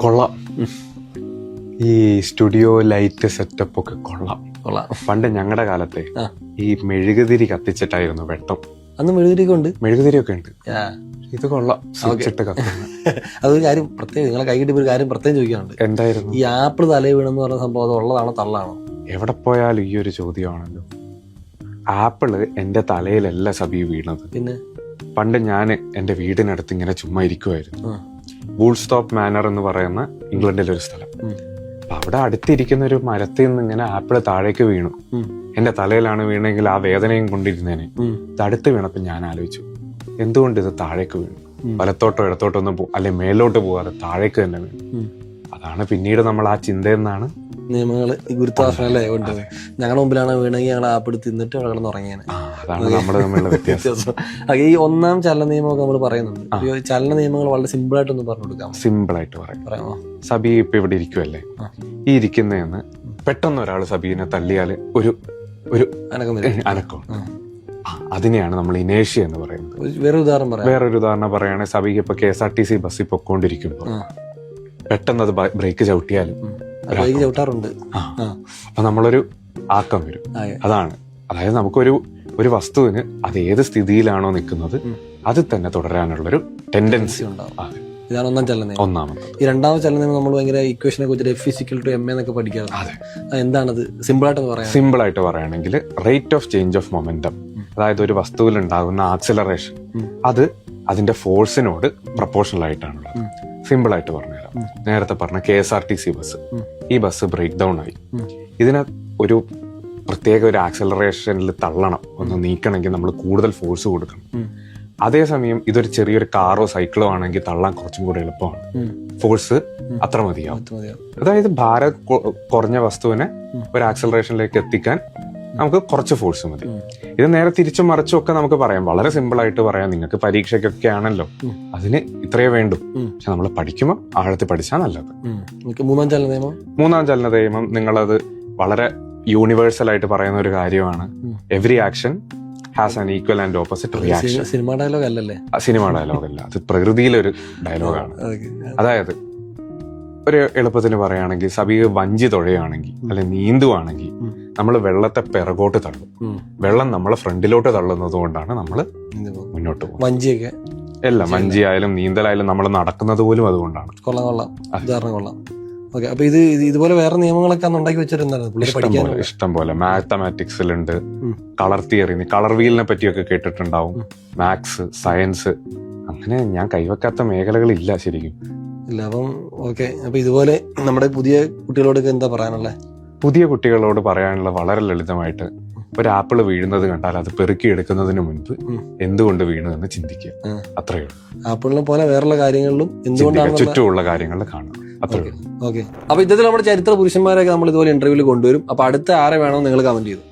കൊള്ളാം. ഈ studio light setup ഒക്കെ കൊള്ളാം. പണ്ട് ഞങ്ങളുടെ കാലത്തെ ഈ മെഴുകുതിരി കത്തിച്ചിട്ടായിരുന്നു വെട്ടം. അന്ന് മെഴുകുതിരിയൊക്കെ ഉണ്ട്. ഇത് കൊള്ളാം. അതൊരു കാര്യം പ്രത്യേകം നിങ്ങളെ കൈ കിട്ടിയ ഒരു കാര്യം പ്രത്യേകം ചോദിക്കാനുണ്ട്. എന്തായിരുന്നു? ഈ ആപ്പിൾ തലയിൽ വീണെന്ന് പറഞ്ഞ സംഭവം അത് ഉള്ളതാണോ തള്ളാണോ? എവിടെ പോയാലും ഈ ഒരു ചോദ്യമാണല്ലോ. ആപ്പിള് എന്റെ തലയിലല്ല സബി വീണത്. പിന്നെ പണ്ട് ഞാൻ എന്റെ വീടിനടുത്ത് ഇങ്ങനെ ചുമ്മാ ഇരിക്കുമായിരുന്നു. വൂൾസ്റ്റോപ്പ് മാനർ എന്ന് പറയുന്ന ഇംഗ്ലണ്ടിലെ ഒരു സ്ഥലം. അപ്പൊ അവിടെ അടുത്തിരിക്കുന്ന ഒരു മരത്തിൽ നിന്ന് ഇങ്ങനെ ആപ്പിള് താഴേക്ക് വീണു. എന്റെ തലയിലാണ് വീണെങ്കിൽ ആ വേദനയും കൊണ്ടിരുന്നേനെ. ഇത് അടുത്ത് വീണപ്പോ ഞാൻ ആലോചിച്ചു, എന്തുകൊണ്ട് ഇത് താഴേക്ക് വീണു? വലത്തോട്ടോ ഇടത്തോട്ടോ ഒന്നും അല്ലെ മേലോട്ട് പോകാതെ താഴേക്ക് തന്നെ വീണു. അതാണ് പിന്നീട് നമ്മൾ ആ ചിന്തയെന്നാണ് നിയമങ്ങള് ഗുരുത്വാകർഷണം അല്ലേ കൊണ്ട് ഞങ്ങളുടെ മുമ്പിലാണ് വീണെങ്കിൽ ഞങ്ങൾ ആപ്പിൾ തിന്നിട്ട് അവിടെ കിടന്ന് ഉറങ്ങിയാണ്. അതാണ് നമ്മുടെ തമ്മിലുള്ള വ്യത്യാസം. ഈ ഒന്നാം ചലന നിയമമൊക്കെ നമ്മൾ പറയുന്നുണ്ട്. ചലന നിയമങ്ങൾ വളരെ സിമ്പിൾ ആയിട്ടൊന്ന് പറഞ്ഞു കൊടുക്കാം. സിമ്പിൾ ആയിട്ട് പറയാമോ? സബി ഇപ്പൊ ഇവിടെ ഇരിക്കുവല്ലേ, ഈ ഇരിക്കുന്നതെന്ന് പെട്ടെന്ന് ഒരാൾ സബീനെ തള്ളിയാല് ഒരു ഒരു അനക്കം, അതിനെയാണ് നമ്മൾ ഇനേഷ്യ എന്ന് പറയുന്നത്. വേറൊരു ഉദാഹരണം പറയുകയാണെങ്കിൽ സബിക്ക് ഇപ്പൊ KSRTC ബസ്സിൽ പൊക്കോണ്ടിരിക്കുമ്പോ പെട്ടെന്ന് അത് ബ്രേക്ക് ചവിട്ടിയാലും ചവിട്ടാറുണ്ട്. അപ്പൊ നമ്മളൊരു ആക്കം വരും. അതാണ്, അതായത് നമുക്കൊരു വസ്തുവിന് അത് ഏത് സ്ഥിതിയിലാണോ നിൽക്കുന്നത് അത് തന്നെ തുടരാനുള്ളൊരു ടെൻഡൻസി ഉണ്ടാവും. ഇതാണ് ഒന്നാം ചലനം. ഒന്നാമത്. ഈ രണ്ടാമത് ചലനം നമ്മൾ ഭയങ്കര ഇക്വേഷനെ കുറിച്ച് F=ma എന്നൊക്കെ പഠിക്കാറുണ്ട്. എന്താണത് സിമ്പിൾ ആയിട്ട് പറയുകയാണെങ്കിൽ rate of change of momentum, അതായത് ഒരു വസ്തുവിൽ ഉണ്ടാകുന്ന ആക്സിലറേഷൻ അത് അതിന്റെ ഫോഴ്സിനോട് പ്രൊപ്പോർഷണൽ ആയിട്ടാണുള്ളത്. സിമ്പിൾ ആയിട്ട് പറഞ്ഞുതരാം. നേരത്തെ പറഞ്ഞ KSRTC ബസ്, ഈ ബസ് ബ്രേക്ക് ഡൗൺ ആയി. ഇതിന് ഒരു പ്രത്യേക ഒരു ആക്സിലറേഷനിൽ തള്ളണം, ഒന്ന് നീക്കണമെങ്കിൽ നമ്മൾ കൂടുതൽ ഫോഴ്സ് കൊടുക്കണം. അതേസമയം ഇതൊരു ചെറിയൊരു കാറോ സൈക്കിളോ ആണെങ്കിൽ തള്ളാൻ കുറച്ചും കൂടെ എളുപ്പമാണ്. ഫോഴ്സ് അത്ര മതിയാവും. അതായത് ഭാരം കുറഞ്ഞ വസ്തുവിനെ ഒരു ആക്സിലറേഷനിലേക്ക് എത്തിക്കാൻ നമുക്ക് കുറച്ച് ഫോഴ്സ് മതി. ഇത് നേരെ തിരിച്ചും മറിച്ചും ഒക്കെ നമുക്ക് പറയാം. വളരെ സിമ്പിൾ ആയിട്ട് പറയാം. നിങ്ങൾക്ക് പരീക്ഷയ്ക്കൊക്കെ ആണല്ലോ അതിന് ഇത്രയേ വേണ്ടൂ. പക്ഷെ നമ്മൾ പഠിക്കുമ്പോൾ ആഴത്തിൽ പഠിച്ചാൽ നല്ലത്. മൂന്നാം ചലന നിയമം നിങ്ങളത് വളരെ യൂണിവേഴ്സൽ ആയിട്ട് പറയുന്ന ഒരു കാര്യമാണ്. Every action has an equal and opposite reaction. Cinema dialogue അല്ലല്ലേ? സിനിമ ഡയലോഗ് അല്ല, അത് പ്രകൃതിയിലൊരു ഡയലോഗാണ്. അതായത് ഒരു എളുപ്പത്തിന് പറയുകയാണെങ്കിൽ സബി വഞ്ചി തുഴയുകയാണെങ്കിൽ അല്ലെങ്കിൽ നീന്തുവാണെങ്കിൽ നമ്മൾ വെള്ളത്തെ പിറകോട്ട് തള്ളും. വെള്ളം നമ്മളെ ഫ്രണ്ടിലോട്ട് തള്ളുന്നത് കൊണ്ടാണ് നമ്മൾ മുന്നോട്ട് പോകുന്നത്. വഞ്ചിയൊക്കെ എല്ലാം, വഞ്ചി ആയാലും നീന്തലായാലും നമ്മൾ നടക്കുന്നത് പോലും അതുകൊണ്ടാണ്. കൊള്ളാം. ഓക്കെ, അപ്പൊ ഇതുപോലെ വേറെ നിയമങ്ങളൊക്കെ ഉണ്ടാക്കി വെച്ചിട്ടുണ്ടായിരുന്നു. ഇഷ്ടം പോലെ മാത്തമാറ്റിക്സിലുണ്ട്, കളർ തിയറി, കളർ വീലിനെ പറ്റിയൊക്കെ കേട്ടിട്ടുണ്ടാവും. മാത്സ്, സയൻസ്, അങ്ങനെ ഞാൻ കൈവെക്കാത്ത മേഖലകളില്ല ശരിക്കും. ഇല്ല. അപ്പം ഓക്കെ, അപ്പൊ ഇതുപോലെ നമ്മുടെ പുതിയ കുട്ടികളോടൊക്കെ എന്താ പറയാനുള്ളത്? പുതിയ കുട്ടികളോട് പറയാനുള്ള വളരെ ലളിതമായിട്ട്, ഒരു ആപ്പിള് വീഴുന്നത് കണ്ടാൽ അത് പെറുക്കിയെടുക്കുന്നതിന് മുൻപ് എന്തുകൊണ്ട് വീണു എന്ന് ചിന്തിക്കുക. അത്രയേ ഉള്ളൂ. ആപ്പിളിനെ പോലെ വേറെയുള്ള കാര്യങ്ങളിലും എന്തുകൊണ്ടാണ് ചുറ്റുമുള്ള കാര്യങ്ങൾ കാണുക. അത്രയേ ഉള്ളൂ. ഓക്കെ, അപ്പൊ ഇത്തരത്തിൽ നമ്മുടെ ചരിത്ര പുരുഷന്മാരൊക്കെ നമ്മൾ ഇതുപോലെ ഇന്റർവ്യൂവിൽ കൊണ്ടുവരും. അപ്പൊ അടുത്ത ആരെ വേണമെന്ന് നിങ്ങൾ കമന്റ് ചെയ്തു.